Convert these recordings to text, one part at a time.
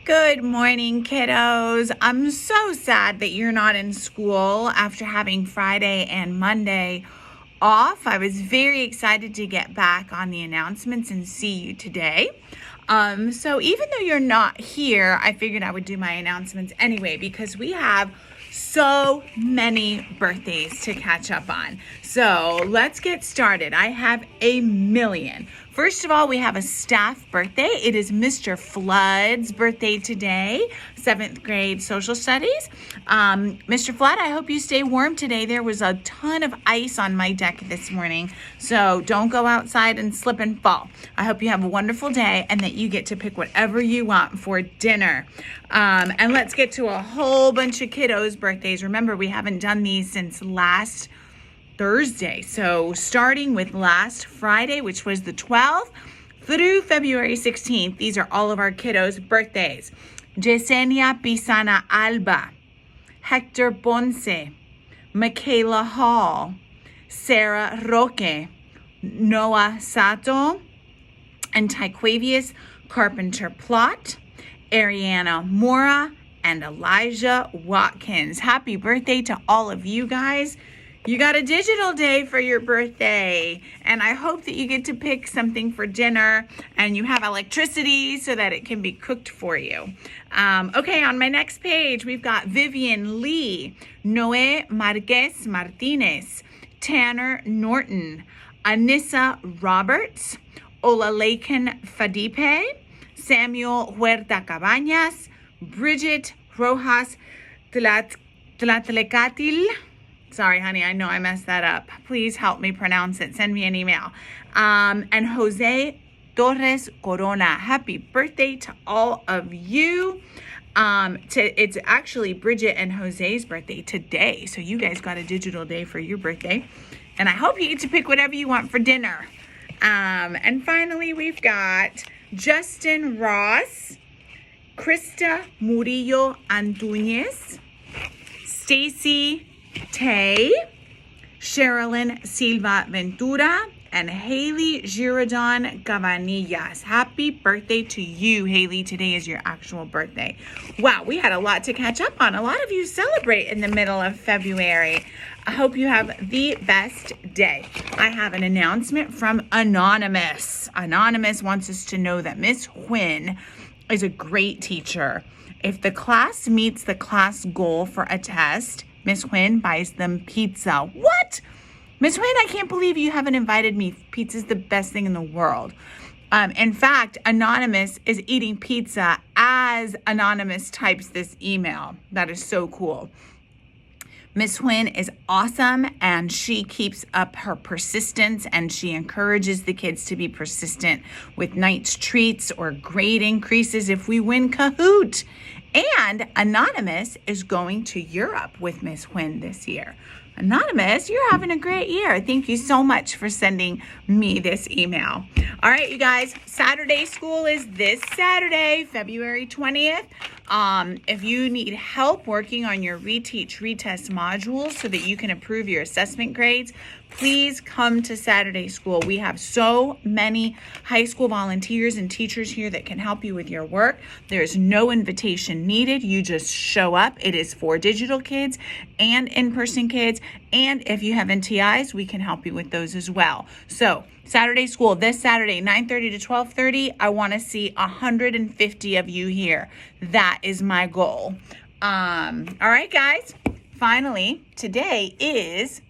Good morning, kiddos. I'm so sad that you're not in school after having Friday and Monday off. I was very excited to get back on the announcements and see you today. So even though you're not here, I figured I would do my announcements anyway because we have so many birthdays to catch up on. So let's get started. I have a million. First of all, we have a staff birthday. It is Mr. Flood's birthday today, 7th grade social studies. Mr. Flood, I hope you stay warm today. There was a ton of ice on my deck this morning, so don't go outside and slip and fall. I hope you have a wonderful day and that you get to pick whatever you want for dinner. And let's get to a whole bunch of kiddos' birthdays. Remember, we haven't done these since last Thursday. So starting with last Friday, which was the 12th, through February 16th, these are all of our kiddos' birthdays. Yesenia Pisana Alba, Hector Ponce, Michaela Hall, Sarah Roque, Noah Sato, and Tyquavius Carpenter Plot, Ariana Mora, and Elijah Watkins. Happy birthday to all of you guys. You got a digital day for your birthday, and I hope that you get to pick something for dinner and you have electricity so that it can be cooked for you. Okay, on my next page, we've got Vivian Lee, Noe Marquez Martinez, Tanner Norton, Anissa Roberts, Olalekan Fadipe, Samuel Huerta Cabañas, Bridget Rojas Tlatlecatil. Sorry, honey, I know I messed that up. Please help me pronounce it. Send me an email. And Jose Torres Corona. Happy birthday to all of you. It's actually Bridget and Jose's birthday today. So you guys got a digital day for your birthday. And I hope you get to pick whatever you want for dinner. And finally, we've got Justin Ross, Krista Murillo Antunes, Stacy Tay, Sherilyn Silva Ventura, and Haley Girodon Cabanillas. Happy birthday to you, Haley. Today is your actual birthday. Wow, we had a lot to catch up on. A lot of you celebrate in the middle of February. I hope you have the best day. I have an announcement from Anonymous. Anonymous wants us to know that Miss Quinn is a great teacher. If the class meets the class goal for a test, Miss Quinn buys them pizza. What? Miss Quinn, I can't believe you haven't invited me. Pizza's the best thing in the world. In fact, Anonymous is eating pizza as Anonymous types this email. That is so cool. Miss Quinn is awesome, and she keeps up her persistence, and she encourages the kids to be persistent with night's treats or grade increases if we win Kahoot. And Anonymous is going to Europe with Miss Quinn this year. Anonymous, you're having a great year. Thank you so much for sending me this email. All right, you guys, Saturday school is this Saturday, February 20th. If you need help working on your reteach, retest modules so that you can improve your assessment grades, please come to Saturday school. We have so many high school volunteers and teachers here that can help you with your work. There's no invitation needed. You just show up. It is for digital kids and in-person kids. And if you have NTIs, we can help you with those as well. So Saturday school this Saturday, 9:30 to 12:30. I want to see 150 of you here. That is my goal. All right, guys. Finally, today is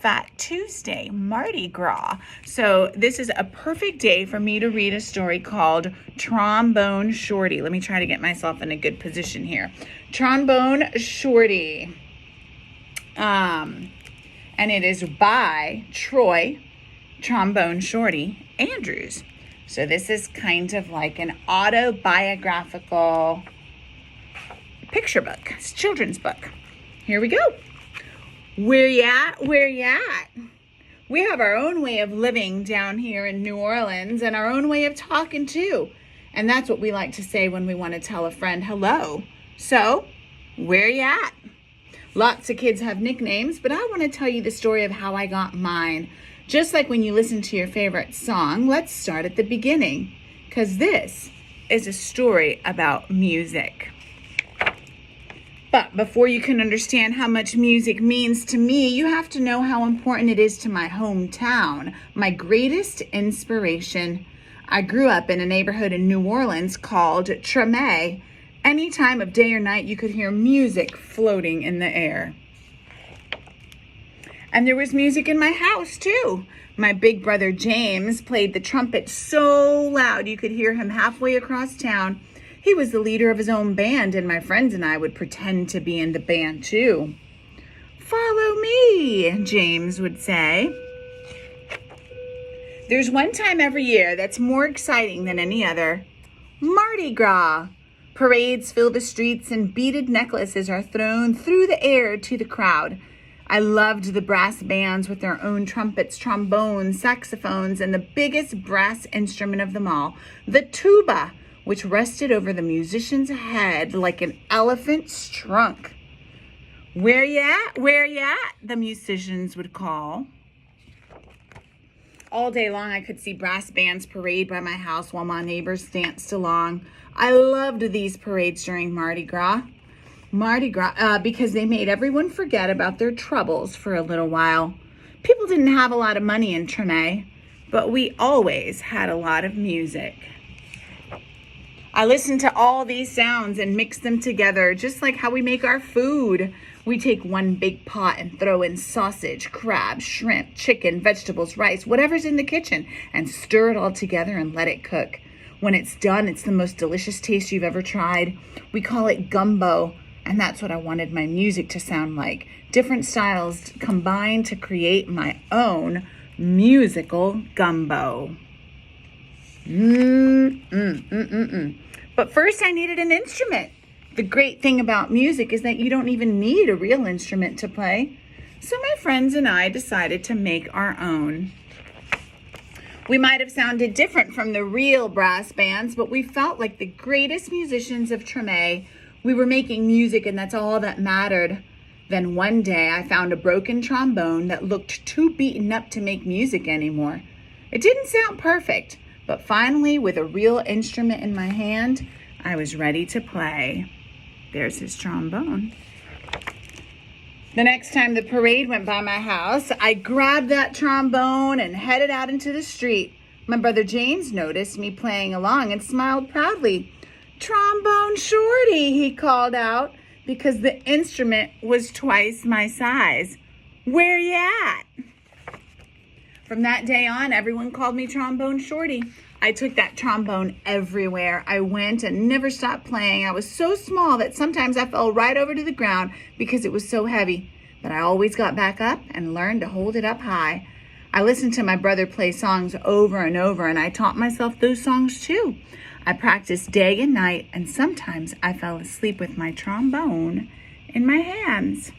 Fat Tuesday, Mardi Gras. So this is a perfect day for me to read a story called Trombone Shorty. Let me try to get myself in a good position here. Trombone Shorty. And it is by Troy Trombone Shorty Andrews. So this is kind of like an autobiographical picture book. It's a children's book. Here we go. Where you at? Where you at? We have our own way of living down here in New Orleans and our own way of talking too. And that's what we like to say when we want to tell a friend hello. So, where you at? Lots of kids have nicknames, but I want to tell you the story of how I got mine. Just like when you listen to your favorite song, let's start at the beginning, because this is a story about music. But before you can understand how much music means to me, you have to know how important it is to my hometown, my greatest inspiration. I grew up in a neighborhood in New Orleans called Treme. Any time of day or night, you could hear music floating in the air. And there was music in my house too. My big brother James played the trumpet so loud you could hear him halfway across town. He was the leader of his own band, and my friends and I would pretend to be in the band too. "Follow me," James would say. There's one time every year that's more exciting than any other. Mardi Gras. Parades fill the streets and beaded necklaces are thrown through the air to the crowd. I loved the brass bands with their own trumpets, trombones, saxophones, and the biggest brass instrument of them all, the tuba, which rested over the musician's head like an elephant's trunk. "Where ya at? Where ya at?" the musicians would call. All day long, I could see brass bands parade by my house while my neighbors danced along. I loved these parades during Mardi Gras. Because they made everyone forget about their troubles for a little while. People didn't have a lot of money in Treme, but we always had a lot of music. I listened to all these sounds and mixed them together, just like how we make our food. We take one big pot and throw in sausage, crab, shrimp, chicken, vegetables, rice, whatever's in the kitchen, and stir it all together and let it cook. When it's done, it's the most delicious taste you've ever tried. We call it gumbo, and that's what I wanted my music to sound like. Different styles combined to create my own musical gumbo. But first I needed an instrument. The great thing about music is that you don't even need a real instrument to play. So my friends and I decided to make our own. We might have sounded different from the real brass bands, but we felt like the greatest musicians of Treme. We were making music, and that's all that mattered. Then one day I found a broken trombone that looked too beaten up to make music anymore. It didn't sound perfect, but finally, with a real instrument in my hand, I was ready to play. There's his trombone. The next time the parade went by my house, I grabbed that trombone and headed out into the street. My brother James noticed me playing along and smiled proudly. "Trombone Shorty," he called out, because the instrument was twice my size. "Where ya at?" From that day on, everyone called me Trombone Shorty. I took that trombone everywhere I went and never stopped playing. I was so small that sometimes I fell right over to the ground because it was so heavy. But I always got back up and learned to hold it up high. I listened to my brother play songs over and over, and I taught myself those songs too. I practiced day and night, and sometimes I fell asleep with my trombone in my hands.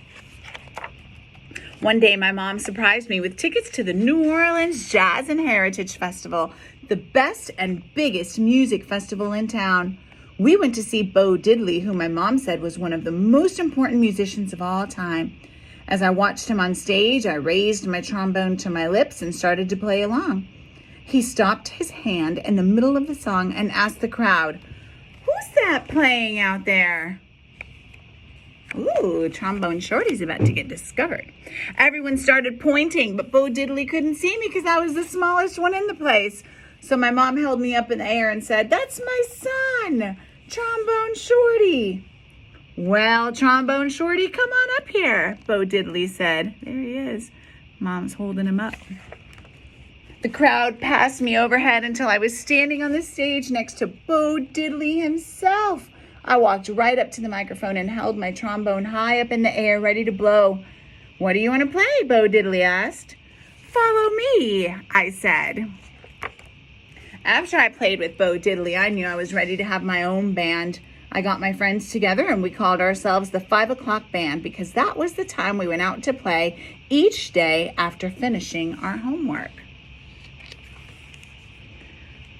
One day, my mom surprised me with tickets to the New Orleans Jazz and Heritage Festival, the best and biggest music festival in town. We went to see Bo Diddley, who my mom said was one of the most important musicians of all time. As I watched him on stage, I raised my trombone to my lips and started to play along. He stopped his hand in the middle of the song and asked the crowd, "Who's that playing out there?" Ooh, Trombone Shorty's about to get discovered. Everyone started pointing, but Bo Diddley couldn't see me because I was the smallest one in the place. So my mom held me up in the air and said, "That's my son, Trombone Shorty." "Well, Trombone Shorty, come on up here," Bo Diddley said. There he is. Mom's holding him up. The crowd passed me overhead until I was standing on the stage next to Bo Diddley himself. I walked right up to the microphone and held my trombone high up in the air, ready to blow. "What do you want to play?" Bo Diddley asked. "Follow me," I said. After I played with Bo Diddley, I knew I was ready to have my own band. I got my friends together and we called ourselves the 5 o'clock band because that was the time we went out to play each day after finishing our homework.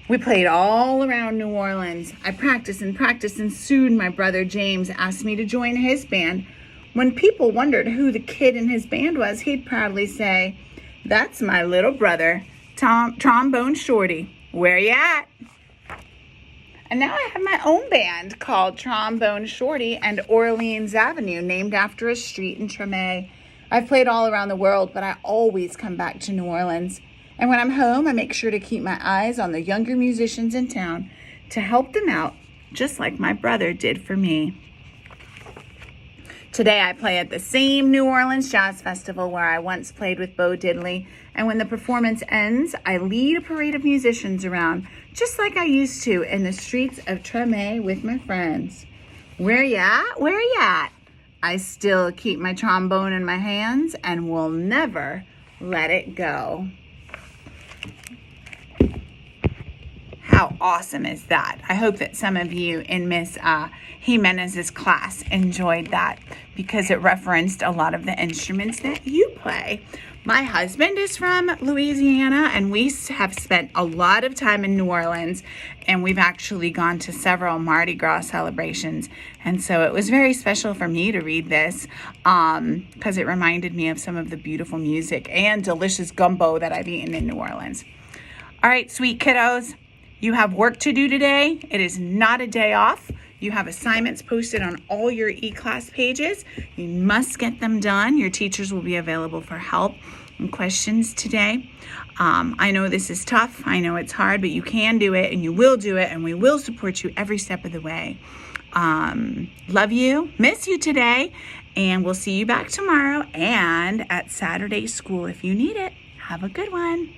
We played all around New Orleans. I practiced and soon my brother James asked me to join his band. When people wondered who the kid in his band was, he'd proudly say, "That's my little brother, Trombone Shorty. Where you at?" And now I have my own band called Trombone Shorty and Orleans Avenue, named after a street in Treme. I've played all around the world, but I always come back to New Orleans. And when I'm home, I make sure to keep my eyes on the younger musicians in town to help them out, just like my brother did for me. Today I play at the same New Orleans Jazz Festival where I once played with Bo Diddley. And when the performance ends, I lead a parade of musicians around, just like I used to in the streets of Treme with my friends. Where ya at? Where ya at? I still keep my trombone in my hands and will never let it go. How awesome is that? I hope that some of you in Miss Jimenez's class enjoyed that because it referenced a lot of the instruments that you play. My husband is from Louisiana, and we have spent a lot of time in New Orleans, and we've actually gone to several Mardi Gras celebrations. And so it was very special for me to read this because it reminded me of some of the beautiful music and delicious gumbo that I've eaten in New Orleans. All right, sweet kiddos, you have work to do today. It is not a day off. You have assignments posted on all your e-class pages. You must get them done. Your teachers will be available for help and questions today. I know this is tough. I know it's hard, but you can do it and you will do it, and we will support you every step of the way. Love you, miss you today, and we'll see you back tomorrow and at Saturday school if you need it. Have a good one.